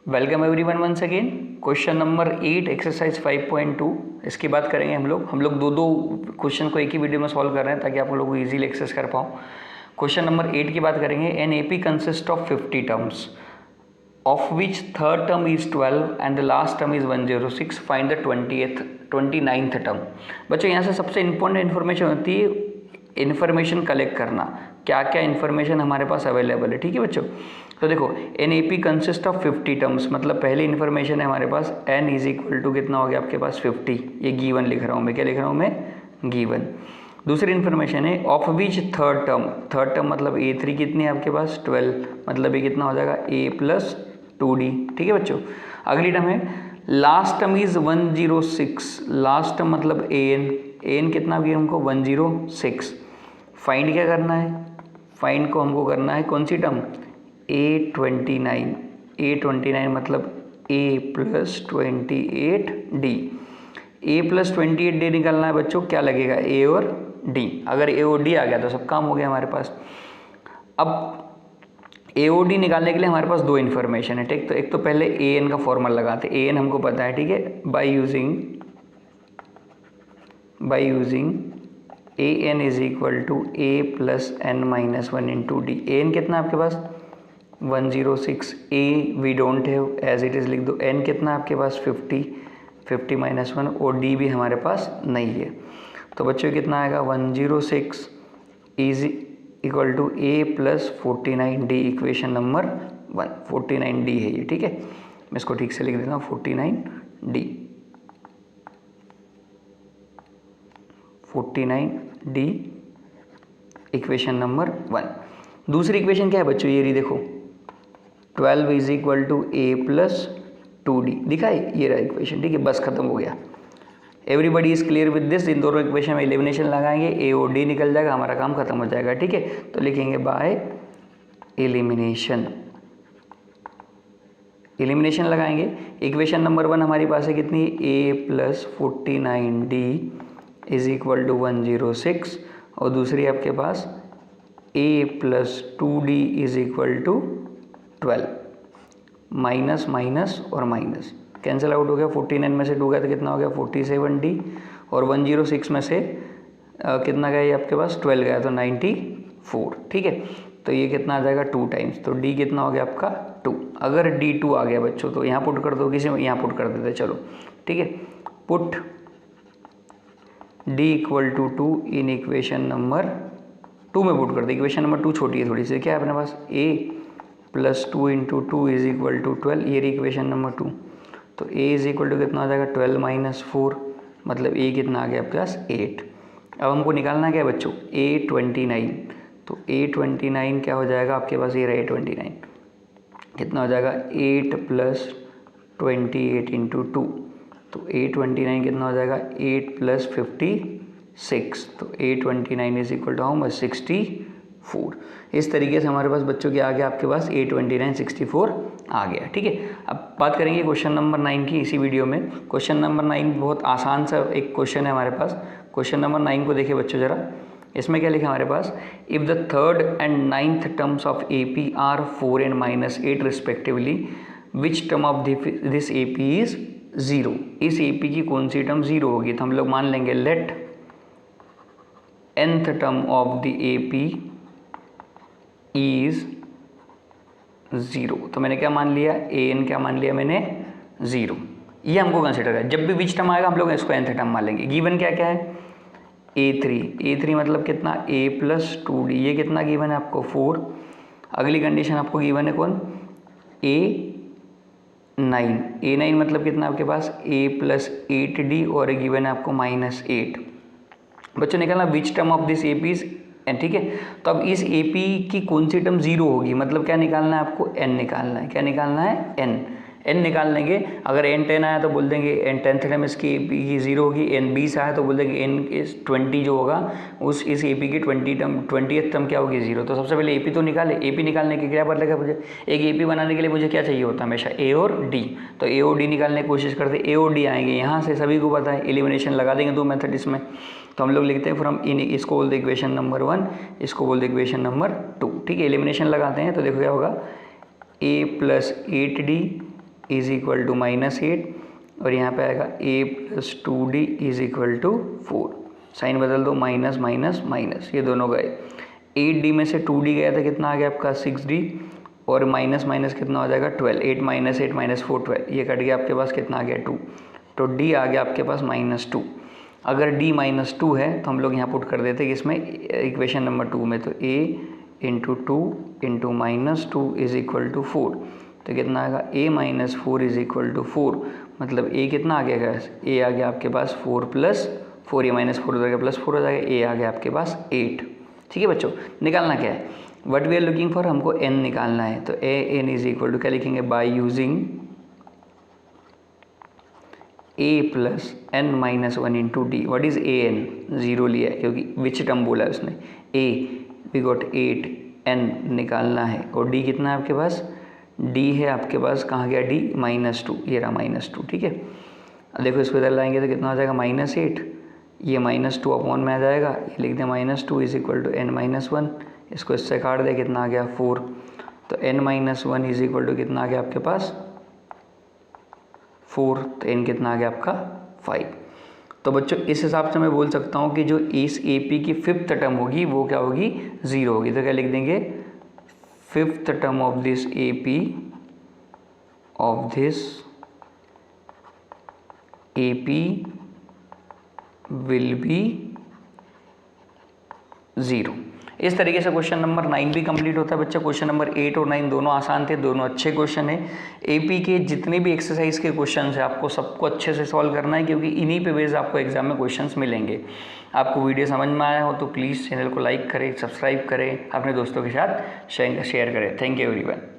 Welcome everyone once again. Question number 8 exercise 5.2 इसकी बात करेंगे हम लोग दो क्वेश्चन को एक ही वीडियो में सॉल्व कर रहे हैं ताकि आप लोग इजीली एक्सेस कर पाओ। क्वेश्चन नंबर 8 की बात करेंगे। An AP consist of 50 terms of which third term is 12 and the last term is 106। Find the 29th term. बच्चों यहाँ से सबसे इंपॉर्टेंट इन्फॉर्मेशन होती है इन्फॉर्मेशन कलेक्ट करना, क्या क्या इन्फॉर्मेशन हमारे पास अवेलेबल है। ठीक है बच्चों, तो देखो an AP consist of 50 terms, मतलब पहली इन्फॉर्मेशन है हमारे पास एन इज इक्वल टू कितना हो गया आपके पास 50। ये गिवन लिख रहा हूँ मैं, क्या लिख रहा हूँ मैं, गिवन। दूसरी इन्फॉर्मेशन है ऑफ विच थर्ड टर्म मतलब A3 कितनी है आपके पास 12, मतलब ये कितना हो जाएगा A प्लस 2D। ठीक है बच्चों, अगली टर्म है last term is 106। Last term मतलब एन कितना भी हमको 106। फाइंड क्या करना है, फाइंड को हमको करना है कौन सी टर्म A29। A29 मतलब A plus 28D। A plus 28D निकालना है बच्चों, क्या लगेगा A और D। अगर A और D आ गया तो सब काम हो गया हमारे पास। अब A और D निकालने के लिए हमारे पास दो इन्फॉर्मेशन है। ठीक, तो एक तो पहले AN का फॉर्मूला लगाते। AN हमको पता है, ठीक है, by using AN is equal to A plus N minus 1 into D। AN कितना आपके पास 106, A we don't have as it is लिख दो। N कितना आपके पास 50 माइनस 1 और D भी हमारे पास नहीं है। तो बच्चों कितना आएगा 106 is equal to A plus 49D। Equation number 1 49D है ये। ठीक है, मैं इसको ठीक से लिख देता हूँ 49D इक्वेशन नंबर 1। दूसरी इक्वेशन क्या है बच्चों, ये रही देखो 12 is equal to A plus 2D। दिखा है, ये रहा इक्वेशन। ठीक है, बस खत्म हो गया। Everybody is clear with this. इन दोनों इक्वेशन में एलिमिनेशन लगाएंगे, A और D निकल जाएगा, हमारा काम खत्म हो जाएगा। ठीक है, तो लिखेंगे बाय एलिमिनेशन लगाएंगे। इक्वेशन नंबर 1 हमारे पास है कितनी, A plus 49D is equal to 106 और दूसरी आपके पास A plus 2D is equal to 12। Minus minus और माइनस कैंसिल आउट हो गया। 49 में से 2 गया तो कितना हो गया 47D और 106 में से कितना गया ये आपके पास 12 गया तो 94। ठीक है, तो ये कितना आ जाएगा 2 टाइम्स, तो D कितना हो गया आपका 2। अगर D2 आ गया बच्चों तो यहाँ पुट कर दो, किसी में यहाँ पुट कर देते चलो। ठीक है, put D equal to 2 in equation number 2 में पुट कर दे। इक्वेशन नंबर 2 छोटी है थोड़ी सी, क्या है अपने पास A plus 2 into 2 is equal to 12। ये इक्वेशन नंबर 2, तो A इज इक्वल टू कितना आ जाएगा 12 माइनस 4, मतलब A कितना आ गया आपके पास 8। अब हमको निकालना क्या है बच्चों A29, तो A29 क्या हो जाएगा आपके पास, ये रहा A29 कितना हो जाएगा 8 प्लस 28 इंटू 2, तो A29 कितना हो जाएगा 8 प्लस 56, तो A29 is equal to how much 64। इस तरीके से हमारे पास बच्चों क्या आ गया आपके पास A29 64 आ गया। ठीक है, अब बात करेंगे क्वेश्चन नंबर 9 की इसी वीडियो में। क्वेश्चन नंबर 9 बहुत आसान सा एक क्वेश्चन है हमारे पास। क्वेश्चन नंबर 9 को देखिए बच्चों जरा, इसमें क्या लिखा है हमारे पास, if the third and ninth terms of AP are 4 and -8 respectively, which term of this AP is 0। इस AP की कौन सी टर्म 0 होगी, तो हम लोग मान लेंगे let nth term of the AP is 0। तो मैंने क्या मान लिया, AN क्या मान लिया मैंने 0। ये हमको कंसिडर है, जब भी विच टर्म आएगा हम लोग इसको nth टर्म मान लेंगे। गिवन क्या क्या है A3 मतलब कितना A प्लस 2D, ये कितना गिवन है आपको 4। अगली कंडीशन आपको गिवन है कौन A9 मतलब कितना आपके पास A प्लस 8D और गिवन है आपको -8। बच्चों निकालना विच term of this AP is n। ठीक है, तो अब इस AP की कौन सी टर्म 0 होगी, मतलब क्या निकालना है आपको n निकालना है। क्या निकालना है n निकाल लेंगे। अगर n10 आया तो बोल देंगे n 10th टर्म इसकी AP की 0 होगी। n 20 आया तो बोल देंगे n इस 20 जो होगा उस इस AP की 20th टर्म क्या होगी 0। तो सबसे पहले AP तो निकाले। AP निकालने के क्या पड़ेगा मुझे, एक AP बनाने के लिए मुझे क्या चाहिए होता है हमेशा A और D। तो A और D निकालने की कोशिश करते, A और D आएंगे यहाँ से, सभी को पता है एलिमिनेशन लगा देंगे 2 मेथड इसमें। तो हम लोग लिखते हैं फ्रॉम इन, इसको बोल दे इक्वेशन नंबर 1, इसको बोल दे इक्वेशन नंबर 2। ठीक है, एलिमिनेशन लगाते हैं तो देखो क्या होगा A plus 8D is equal to -8 और यहाँ पे आएगा a plus 2d is equal to 4। Sign बदल दो, माइनस माइनस माइनस, ये दोनों गए। 8d में से 2d गया था, कितना आ गया आपका 6d, और माइनस माइनस कितना हो जाएगा 12। 8 माइनस 8 माइनस 4 12, ये कट गया आपके पास, कितना आ गया 2। तो d आ गया आपके पास -2। अगर d -2 है तो हम लोग यहाँ पुट कर देते हैं इसमें इक्वेशन नंबर 2 में, तो a into 2 into -2 is equal to 4। तो कितना आएगा a - 4 इज इक्वल टू 4, मतलब a कितना आ गया गैस, a आ गया आपके पास 4 प्लस 4, ये -4 हो जाएगा प्लस 4 हो जाएगा, a आ गया आपके पास 8। ठीक है बच्चों, निकालना क्या है, what we are looking for, हमको n निकालना है। तो an इज इक्वल टू क्या लिखेंगे, by using a plus n minus 1 into D. What is a n, 0 लिया है क्योंकि विच टर्म बोला है उसने, a वी गॉट 8, n निकालना है, और d कितना है आपके पास, d है आपके पास, कहाँ गया d, -2, ये रहा -2। ठीक है, अब देखो इसको इधर लाएंगे तो कितना हो जाएगा -8, ये -2 अपॉन में आ जाएगा, ये लिख दें -2 इज इक्वल टू n-1, इसको इससे काट दे, कितना आ गया 4। तो n-1 इज इक्वल टू कितना आ गया आपके पास 4, तो n कितना आ गया आपका 5। तो बच्चों इस हिसाब से मैं बोल सकता हूँ कि जो इस AP की 5th टर्म होगी वो क्या होगी, 0 होगी। तो क्या लिख देंगे, 5th term of this AP will be 0। इस तरीके से क्वेश्चन नंबर 9 भी कंप्लीट होता है बच्चा। क्वेश्चन नंबर 8 और 9 दोनों आसान थे, दोनों अच्छे क्वेश्चन है। AP के जितने भी एक्सरसाइज के क्वेश्चन है आपको सबको अच्छे से सॉल्व करना है, क्योंकि इन्हीं पे बेस आपको एग्जाम में क्वेश्चंस मिलेंगे। आपको वीडियो समझ में आया हो तो प्लीज़ चैनल को लाइक करें, सब्सक्राइब करें, अपने दोस्तों के साथ शेयर करें। Thank you everyone.